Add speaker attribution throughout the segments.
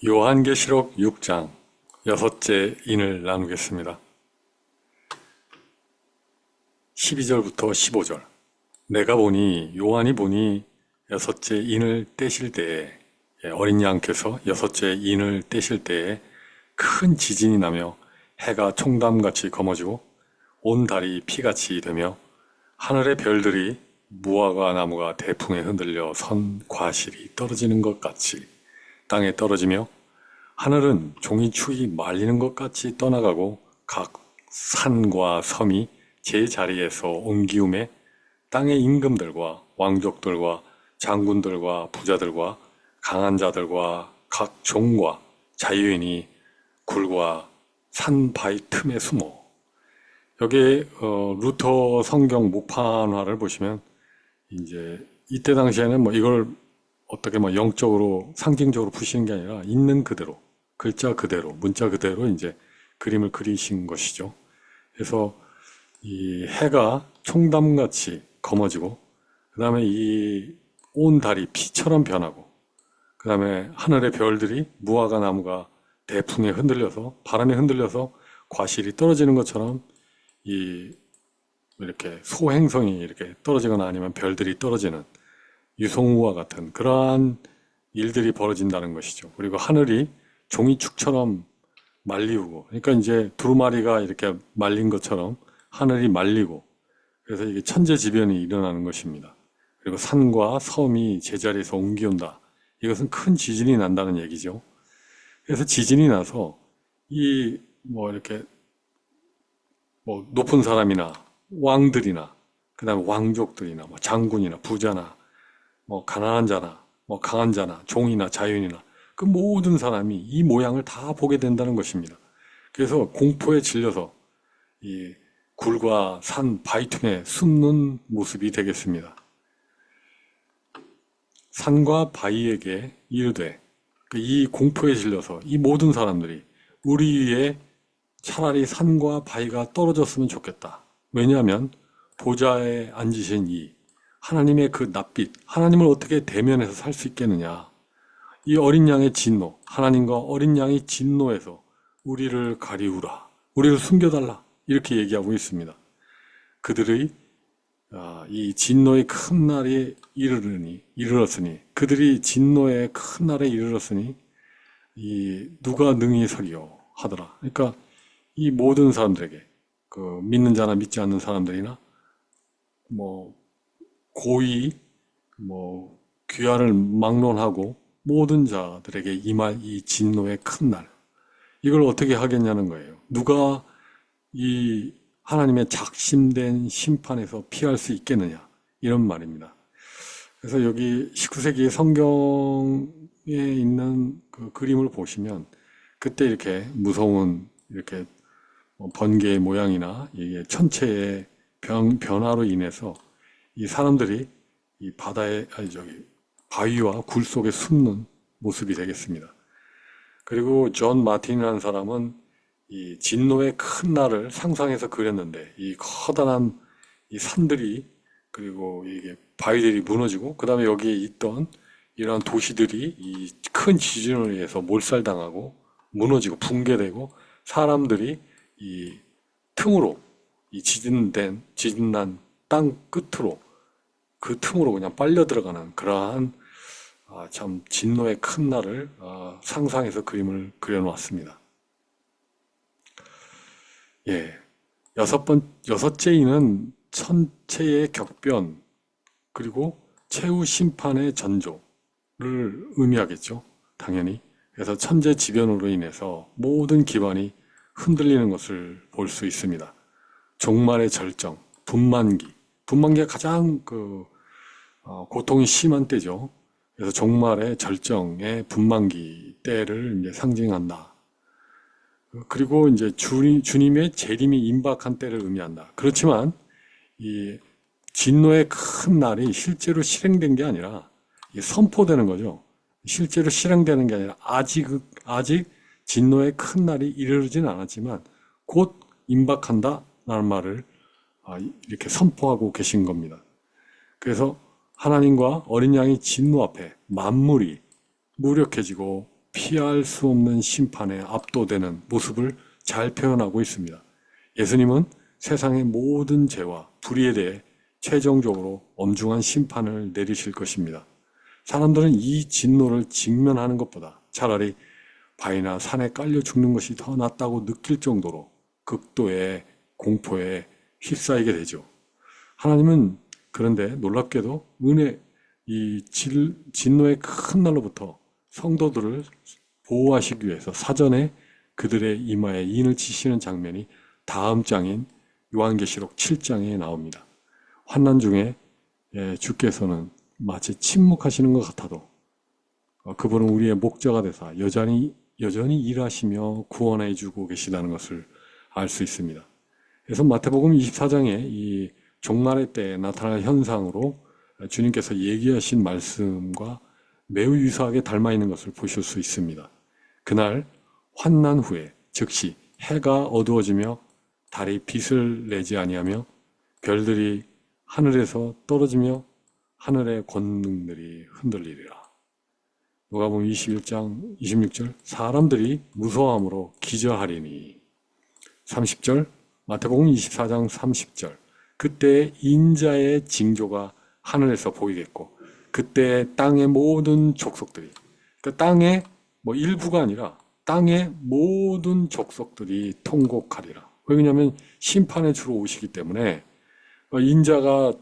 Speaker 1: 요한계시록 6장 여섯째 인을 나누겠습니다. 12절부터 15절. 내가 보니 요한이 보니 여섯째 인을 떼실 때에 어린 양께서 여섯째 인을 떼실 때에 큰 지진이 나며 해가 총담같이 검어지고 온 달이 피같이 되며 하늘의 별들이 무화과 나무가 대풍에 흔들려 선 과실이 떨어지는 것 같이 땅에 떨어지며 하늘은 종이축이 말리는 것 같이 떠나가고 각 산과 섬이 제 자리에서 옮기움에 땅의 임금들과 왕족들과 장군들과 부자들과 강한 자들과 각 종과 자유인이 굴과 산 바위 틈에 숨어. 여기에 루터 성경 목판화를 보시면 이제 이때 당시에는 뭐 이걸 어떻게 뭐 영적으로 상징적으로 푸시는 게 아니라 있는 그대로 글자 그대로 문자 그대로 이제 그림을 그리신 것이죠. 그래서 이 해가 총담같이 검어지고 그 다음에 이 온 달이 피처럼 변하고 그 다음에 하늘의 별들이 무화과 나무가 대풍에 흔들려서 바람에 흔들려서 과실이 떨어지는 것처럼 이 이렇게 소행성이 이렇게 떨어지거나 아니면 별들이 떨어지는 유성우와 같은 그러한 일들이 벌어진다는 것이죠. 그리고 하늘이 종이축처럼 말리우고, 그러니까 이제 두루마리가 이렇게 말린 것처럼 하늘이 말리고, 그래서 이게 천재지변이 일어나는 것입니다. 그리고 산과 섬이 제자리에서 옮겨온다. 이것은 큰 지진이 난다는 얘기죠. 그래서 지진이 나서 이 뭐 이렇게 뭐 높은 사람이나 왕들이나 그다음에 왕족들이나 뭐 장군이나 부자나 뭐 가난한 자나 뭐 강한 자나 종이나 자유인이나 그 모든 사람이 이 모양을 다 보게 된다는 것입니다. 그래서 공포에 질려서 이 굴과 산 바위 틈에 숨는 모습이 되겠습니다. 산과 바위에게 이르되 이 공포에 질려서 이 모든 사람들이 우리 위에 차라리 산과 바위가 떨어졌으면 좋겠다. 왜냐하면 보좌에 앉으신 이 하나님의 그 낯빛, 하나님을 어떻게 대면해서 살 수 있겠느냐. 이 어린 양의 진노, 하나님과 어린 양의 진노에서 우리를 가리우라, 우리를 숨겨달라 이렇게 얘기하고 있습니다. 그들의 이 진노의 큰 날이 이르렀으니 그들이 진노의 큰 날에 이르렀으니 이 누가 능히 서리요 하더라. 그러니까 이 모든 사람들에게 그 믿는 자나 믿지 않는 사람들이나 뭐 고의 뭐 귀화를 막론하고 모든 자들에게 임할 이 진노의 큰 날, 이걸 어떻게 하겠냐는 거예요. 누가 이 하나님의 작심된 심판에서 피할 수 있겠느냐 이런 말입니다. 그래서 여기 19세기 성경에 있는 그 그림을 보시면 그때 이렇게 무서운 이렇게 번개의 모양이나 이게 천체의 변화로 인해서 이 사람들이 이 바위와 굴 속에 숨는 모습이 되겠습니다. 그리고 존 마틴이라는 사람은 이 진노의 큰 날을 상상해서 그렸는데 이 커다란 이 산들이 그리고 이게 바위들이 무너지고 그 다음에 여기에 있던 이러한 도시들이 이 큰 지진으로 인해서 몰살당하고 무너지고 붕괴되고 사람들이 이 틈으로 이 지진난 땅 끝으로 그 틈으로 그냥 빨려 들어가는 그러한 참 진노의 큰 날을 상상해서 그림을 그려놓았습니다. 예, 여섯째 이는 천체의 격변 그리고 최후 심판의 전조를 의미하겠죠. 당연히. 그래서 천재지변으로 인해서 모든 기반이 흔들리는 것을 볼 수 있습니다. 종말의 절정, 분만기가 가장 고통이 심한 때죠. 그래서 종말의 절정의 분만기 때를 이제 상징한다. 그리고 이제 주님의 재림이 임박한 때를 의미한다. 그렇지만 이 진노의 큰 날이 실제로 실행된 게 아니라 선포되는 거죠. 실제로 실행되는 게 아니라 아직 진노의 큰 날이 이르르진 않았지만 곧 임박한다라는 말을 이렇게 선포하고 계신 겁니다. 그래서 하나님과 어린 양의 진노 앞에 만물이 무력해지고 피할 수 없는 심판에 압도되는 모습을 잘 표현하고 있습니다. 예수님은 세상의 모든 죄와 불의에 대해 최종적으로 엄중한 심판을 내리실 것입니다. 사람들은 이 진노를 직면하는 것보다 차라리 바위나 산에 깔려 죽는 것이 더 낫다고 느낄 정도로 극도의 공포에 휩싸이게 되죠. 하나님은 그런데 놀랍게도 이 진노의 큰 날로부터 성도들을 보호하시기 위해서 사전에 그들의 이마에 인을 치시는 장면이 다음 장인 요한계시록 7장에 나옵니다. 환난 중에 주께서는 마치 침묵하시는 것 같아도 그분은 우리의 목자가 되사 여전히 일하시며 구원해 주고 계시다는 것을 알 수 있습니다. 그래서 마태복음 24장에 이 종말의 때에 나타날 현상으로 주님께서 얘기하신 말씀과 매우 유사하게 닮아 있는 것을 보실 수 있습니다. 그날 환난 후에 즉시 해가 어두워지며 달이 빛을 내지 아니하며 별들이 하늘에서 떨어지며 하늘의 권능들이 흔들리리라. 누가복음 21장 26절 사람들이 무서워함으로 기절하리니. 30절 마태복음 24장 30절 그때 인자의 징조가 하늘에서 보이겠고 그때 땅의 모든 족속들이, 그러니까 땅의 일부가 아니라 땅의 모든 족속들이 통곡하리라. 왜냐하면 심판의 주로 오시기 때문에 인자가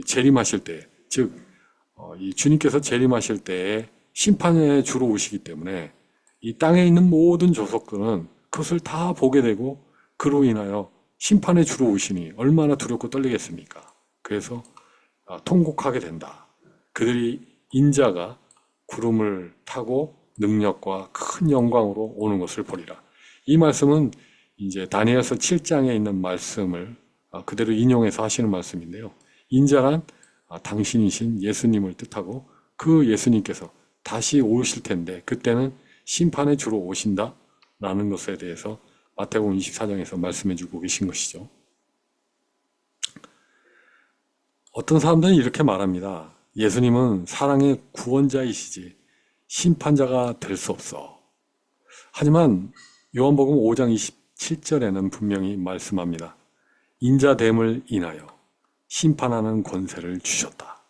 Speaker 1: 재림하실 때, 즉 이 주님께서 재림하실 때에 심판의 주로 오시기 때문에 이 땅에 있는 모든 족속들은 그것을 다 보게 되고 그로 인하여 심판의 주로 오시니 얼마나 두렵고 떨리겠습니까? 그래서 통곡하게 된다. 그들이 인자가 구름을 타고 능력과 큰 영광으로 오는 것을 보리라. 이 말씀은 이제 다니엘서 7장에 있는 말씀을 그대로 인용해서 하시는 말씀인데요. 인자란 당신이신 예수님을 뜻하고 그 예수님께서 다시 오실 텐데 그때는 심판의 주로 오신다라는 것에 대해서 마태복음 24장에서 말씀해 주고 계신 것이죠. 어떤 사람들은 이렇게 말합니다. 예수님은 사랑의 구원자이시지 심판자가 될 수 없어. 하지만 요한복음 5장 27절에는 분명히 말씀합니다. 인자됨을 인하여 심판하는 권세를 주셨다.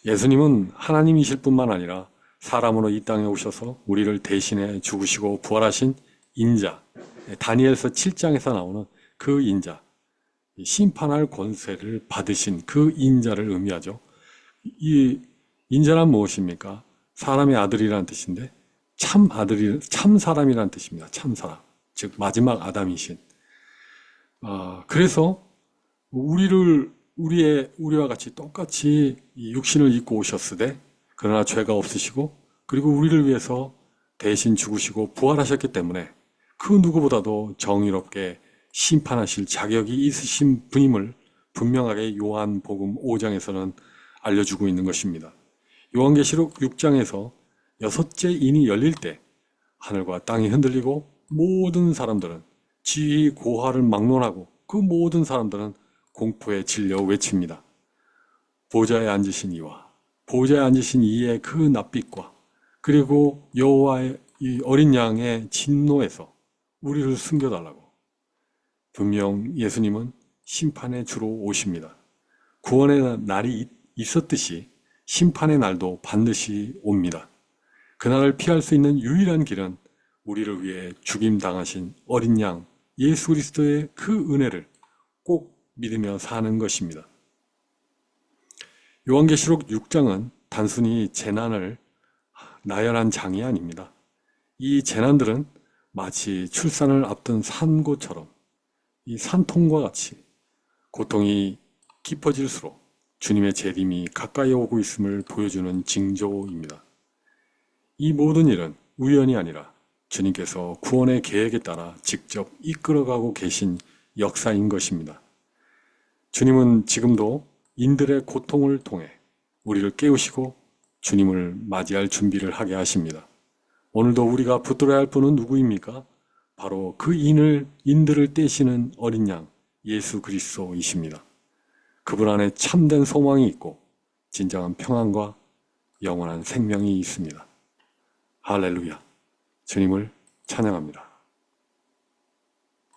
Speaker 1: 예수님은 하나님이실 뿐만 아니라 사람으로 이 땅에 오셔서 우리를 대신해 죽으시고 부활하신 인자, 다니엘서 7장에서 나오는 그 인자, 심판할 권세를 받으신 그 인자를 의미하죠. 이 인자란 무엇입니까? 사람의 아들이라는 뜻인데 참 사람이라는 뜻입니다. 참 사람, 즉 마지막 아담이신. 그래서 우리와 같이 똑같이 이 육신을 입고 오셨으되 그러나 죄가 없으시고 그리고 우리를 위해서 대신 죽으시고 부활하셨기 때문에 그 누구보다도 정의롭게 심판하실 자격이 있으신 분임을 분명하게 요한복음 5장에서는 알려주고 있는 것입니다. 요한계시록 6장에서 여섯째 인이 열릴 때 하늘과 땅이 흔들리고 모든 사람들은 지위 고하를 막론하고 그 모든 사람들은 공포에 질려 외칩니다. 보좌에 앉으신 이와 보좌에 앉으신 이의 그 낯빛과 그리고 여호와의 이 어린 양의 진노에서 우리를 숨겨달라고. 분명 예수님은 심판의 주로 오십니다. 구원의 날이 있었듯이 심판의 날도 반드시 옵니다. 그날을 피할 수 있는 유일한 길은 우리를 위해 죽임당하신 어린 양 예수 그리스도의 그 은혜를 꼭 믿으며 사는 것입니다. 요한계시록 6장은 단순히 재난을 나열한 장이 아닙니다. 이 재난들은 마치 출산을 앞둔 산고처럼 이 산통과 같이 고통이 깊어질수록 주님의 재림이 가까이 오고 있음을 보여주는 징조입니다. 이 모든 일은 우연이 아니라 주님께서 구원의 계획에 따라 직접 이끌어가고 계신 역사인 것입니다. 주님은 지금도 인들의 고통을 통해 우리를 깨우시고 주님을 맞이할 준비를 하게 하십니다. 오늘도 우리가 붙들어야 할 분은 누구입니까? 바로 그 인들을 떼시는 어린 양 예수 그리스도이십니다. 그분 안에 참된 소망이 있고 진정한 평안과 영원한 생명이 있습니다. 할렐루야. 주님을 찬양합니다.